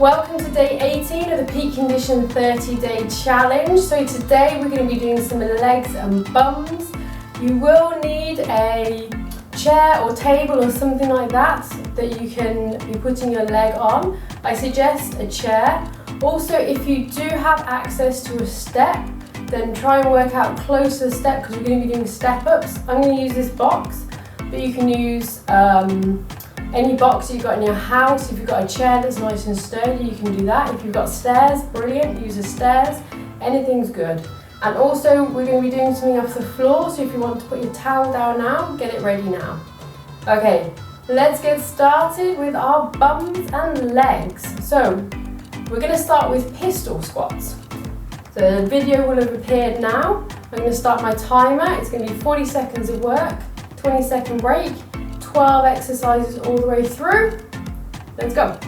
Welcome to day 18 of the Peak Condition 30-day challenge. So today we're going to be doing some legs and bums. You will need a chair or table or something like that you can be putting your leg on. I suggest a chair. Also, if you do have access to a step, then try and work out closer step because we're going to be doing step ups. I'm going to use this box, but you can use any box you've got in your house. If you've got a chair that's nice and sturdy, you can do that. If you've got stairs, brilliant, use the stairs. Anything's good. And also, we're going to be doing something off the floor, so if you want to put your towel down now, get it ready now. Okay, let's get started with our bums and legs. So, we're going to start with pistol squats. So the video will have appeared now. I'm going to start my timer. It's going to be 40 seconds of work, 20-second break, 12 exercises all the way through. Let's go.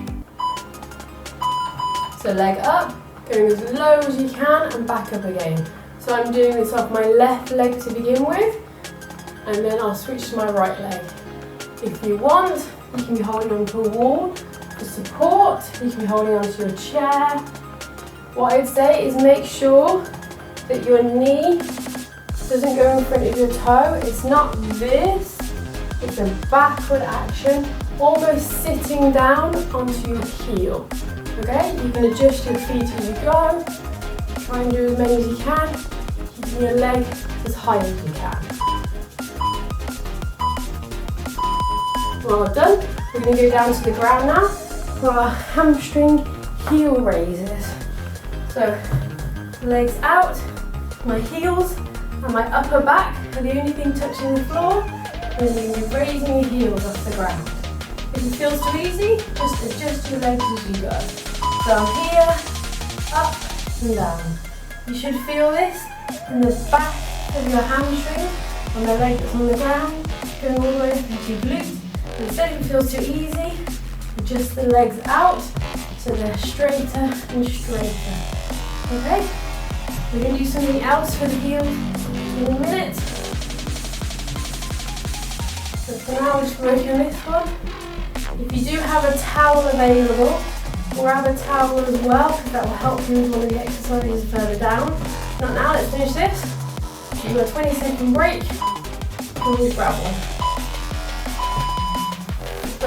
So leg up, going as low as you can and back up again. So I'm doing this off my left leg to begin with, and then I'll switch to my right leg. If you want, you can be holding onto a wall for support. You can be holding onto your chair. What I'd say is make sure that your knee doesn't go in front of your toe. It's not this, it's a backward action, almost sitting down onto your heel. Okay, you can adjust your feet as you go. Try and do as many as you can, keeping your leg as high as you can. Well done. We're going to go down to the ground now for our hamstring heel raises. So, legs out, my heels and my upper back are the only thing touching the floor, and then you're going to be raising your heels off the ground. If it feels too easy, just adjust your legs as you go. So I'm here, up and down. You should feel this in the back of your hamstring, on the leg that's on the ground, going all the way up into your glute. Instead, if it feels too easy, adjust the legs out so they're straighter and straighter. Okay, we're going to do something else for the heels in a minute. So for now, we're just working on this one. If you do have a towel available, grab a towel as well, because that will help you with one of the exercises further down. Not now, let's finish this. Do a 20-second break, always grab one.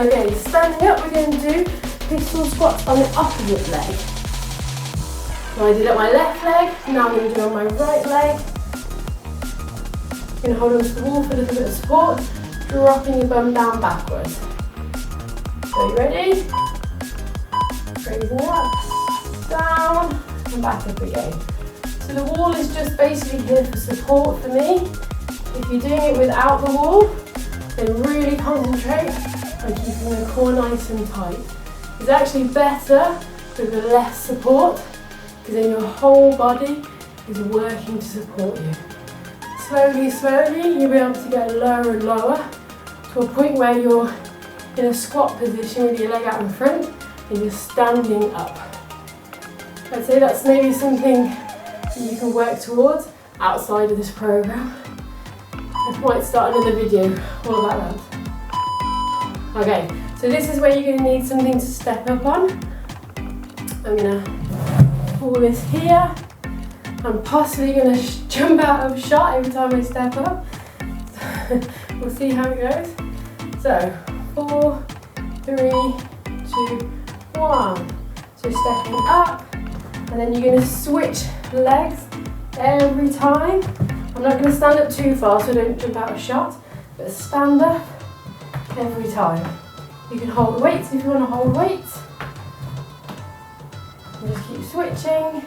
Okay, standing up, we're going to do pistol squats on the opposite leg. So I did it on my left leg, now I'm going to do it on my right leg. I'm going to hold on to the wall for a little bit of support, dropping your bum down backwards. So you ready? Raising up, down, and back up again. So the wall is just basically here for support for me. If you're doing it without the wall, then really concentrate on keeping the core nice and tight. It's actually better with the less support, because then your whole body is working to support you. Slowly, slowly, you'll be able to get lower and lower to a point where you're in a squat position with your leg out in front and you're standing up. I'd say that's maybe something that you can work towards outside of this program. I might start another video all about that. Okay, so this is where you're going to need something to step up on. I'm going to pull this here. I'm possibly going to jump out of shot every time I step up. We'll see how it goes. So, 4, 3, 2, 1. So stepping up, and then you're going to switch legs every time. I'm not going to stand up too far so don't jump out of shot, but stand up every time. You can hold weights if you want to hold weights. And just keep switching,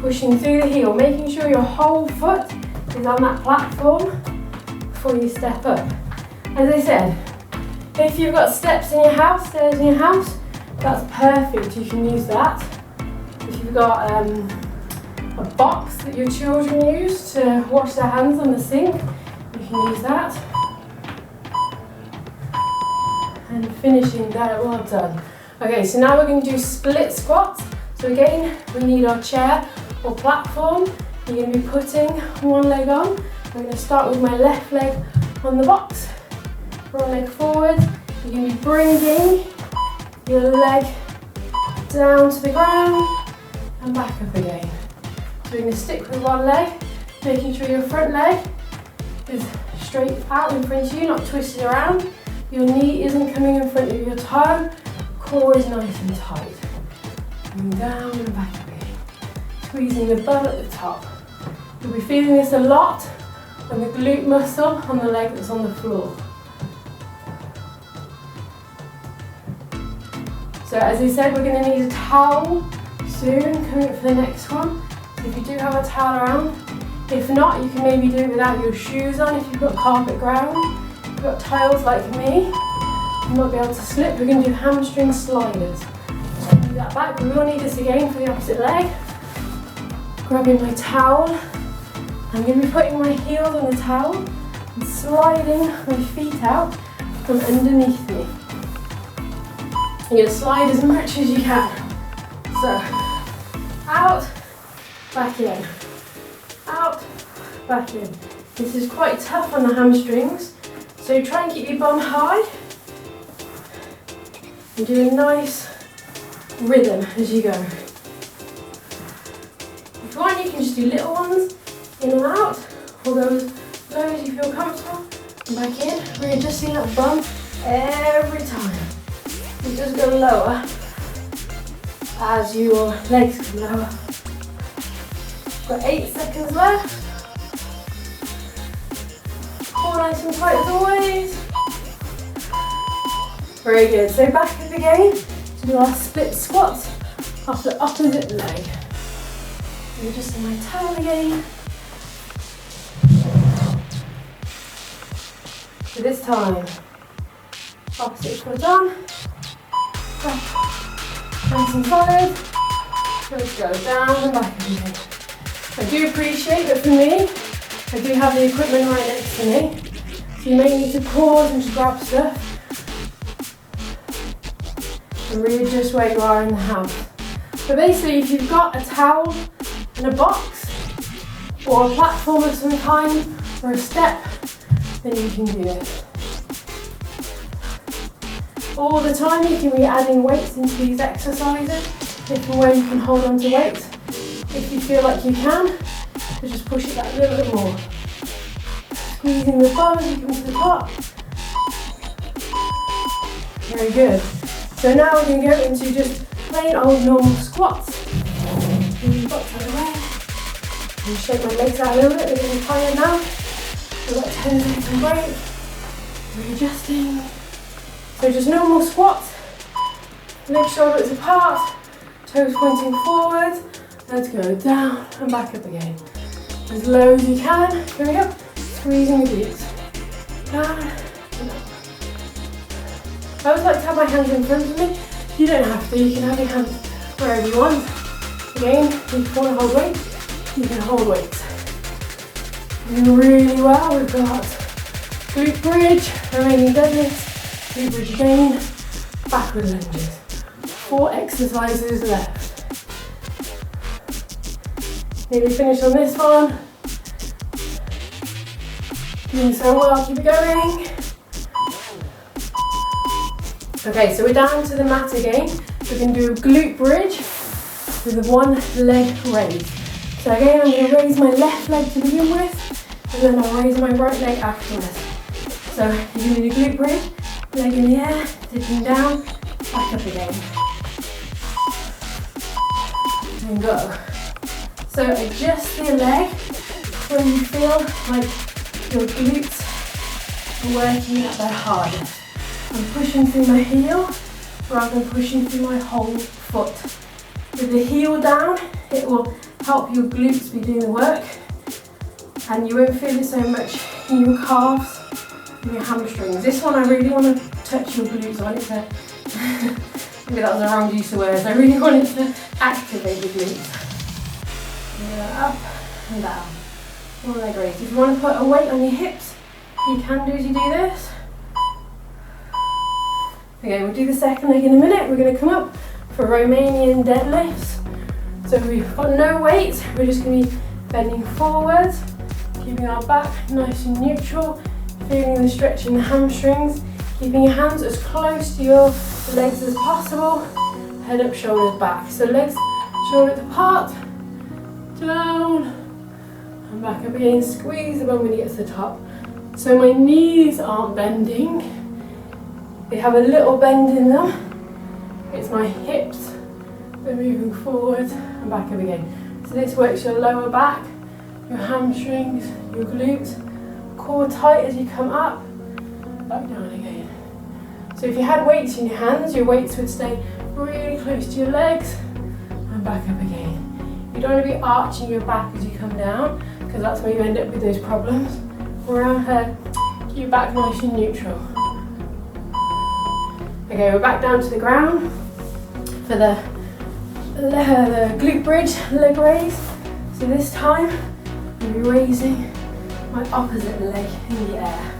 pushing through the heel, making sure your whole foot is on that platform before you step up. As I said, if you've got steps in your house, stairs in your house, that's perfect, you can use that. If you've got a box that your children use to wash their hands on the sink, you can use that. And finishing that, well done. Okay, so now we're going to do split squats. So again, we need our chair or platform. You're going to be putting one leg on. I'm going to start with my left leg on the box. One leg forward. You're going to be bringing your leg to down to the ground and back up again. So we're going to stick with one leg, making sure your front leg is straight out in front of you, not twisted around. Your knee isn't coming in front of your toe, core is nice and tight. Coming down and back again. Squeezing the bum at the top. You'll be feeling this a lot on the glute muscle on the leg that's on the floor. So as I said, we're going to need a towel soon coming up for the next one. If you do have a towel around, if not, you can maybe do it without your shoes on if you've got carpet ground. If you've got tiles like me, you might be able to slip. We're going to do hamstring sliders. Do that back. We will need this again for the opposite leg. Grabbing my towel. I'm going to be putting my heels on the towel and sliding my feet out from underneath me. You're going to slide as much as you can. So, out, back in. Out, back in. This is quite tough on the hamstrings, so try and keep your bum high and do a nice rhythm as you go. If you want, you can just do little ones, in and out, or those low as you feel comfortable, and back in, readjusting that bum every time. You just go lower as your legs come lower. Got 8 seconds left. Core nice and tight as always. Very good. So back up again to do our split squats off the opposite leg. And just in my towel again. So this time, opposite foot on. Nice and solid. Let's go down and back again. I do appreciate that for me, I do have the equipment right next to me, so you may need to pause and just grab stuff and readjust where you are in the house. But basically, if you've got a towel and a box, or a platform of some kind, or a step, then you can do this. All the time you can be adding weights into these exercises, different way you can hold on to weights. If you feel like you can, so just push it that little bit more. Squeezing the bum as you come to the top. Very good. So now we're going to go into just plain old normal squats. Move your butt out of the way. And shake my legs out a little bit, they're getting tired now. So about 10 second break. Readjusting. So just normal squats. Legs shoulders apart, toes pointing forward. Let's go down and back up again. As low as you can, coming up, squeezing the glutes. Down and up. I always like to have my hands in front of me. You don't have to, you can have your hands wherever you want. Again, if you want to hold weights, you can hold weights. Doing really well, we've got glute bridge, Romanian Deadlifts, glute bridge again, backward lunges. 4 exercises left. Nearly finished on this one. Doing so well, keep it going. Okay, so we're down to the mat again. We're going to do a glute bridge with a 1 leg raise. So again, I'm going to raise my left leg to begin with, and then I'll raise my right leg afterwards. So you're going to do glute bridge, leg in the air, dipping down, back up again. And go. So adjust the leg when you feel like your glutes are working at their hardest. I'm pushing through my heel rather than pushing through my whole foot. With the heel down, it will help your glutes be doing the work, and you won't feel it so much in your calves and your hamstrings. This one I really want to touch your glutes. I want it to, maybe that was the wrong use of words, I really want it to activate the glutes. Up and down. 1 leg raise. If you want to put a weight on your hips, you can do as you do this. Okay, we'll do the second leg in a minute. We're going to come up for Romanian deadlifts. So we've got no weights, we're just going to be bending forwards, keeping our back nice and neutral, feeling the stretch in the hamstrings, keeping your hands as close to your legs as possible, head up, shoulders back. So legs, shoulders apart, down, and back up again. Squeeze the bum when you get to the top. So my knees aren't bending. They have a little bend in them. It's my hips. They're moving forward and back up again. So this works your lower back, your hamstrings, your glutes, core tight as you come up, back down again. So if you had weights in your hands, your weights would stay really close to your legs and back up again. You don't want to be arching your back as you come down, because that's where you end up with those problems. Around here, keep your back nice and neutral. Okay, we're back down to the ground for the glute bridge leg raise. So this time, I'll be raising my opposite leg in the air.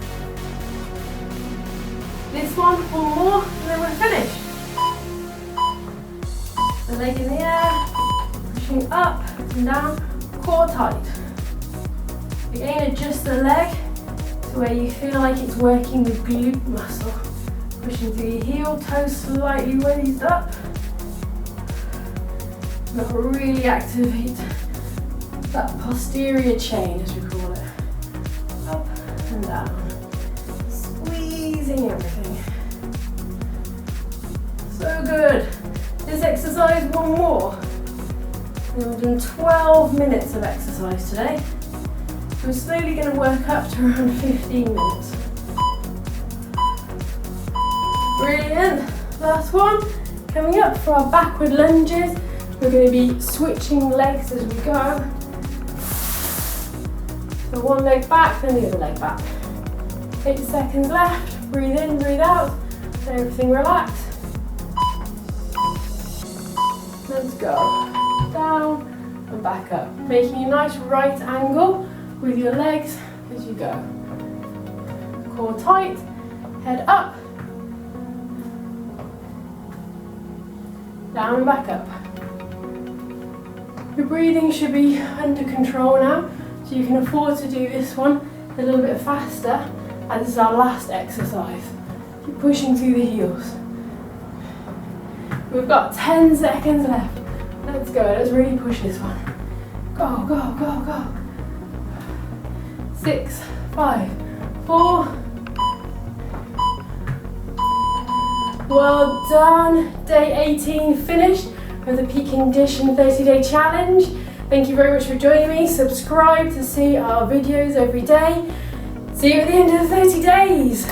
This one more, and then we're finished. The leg in the air, pushing up and down, core tight. Again, adjust the leg to where you feel like it's working the glute muscle. Pushing through your heel, toes slightly raised up. But really activate that posterior chain, as we call it. Up and down. Squeezing everything. So good. This exercise, one more. And we've done 12 minutes of exercise today. We're slowly going to work up to around 15 minutes. Brilliant. Last one. Coming up for our backward lunges. We're going to be switching legs as we go. So one leg back, then the other leg back. 8 seconds left. Breathe in, breathe out. Let everything relax. Let's go. Down and back up. Making a nice right angle with your legs as you go. Core tight, head up. Down and back up. Your breathing should be under control now, so you can afford to do this one a little bit faster, as this is our last exercise. Keep pushing through the heels. We've got 10 seconds left. Let's go, let's really push this one. Go, go, go, go. 6, 5, 4. Well done. Day 18 finished with the Peak Condition 30-day challenge. Thank you very much for joining me. Subscribe to see our videos every day. See you at the end of the 30 days.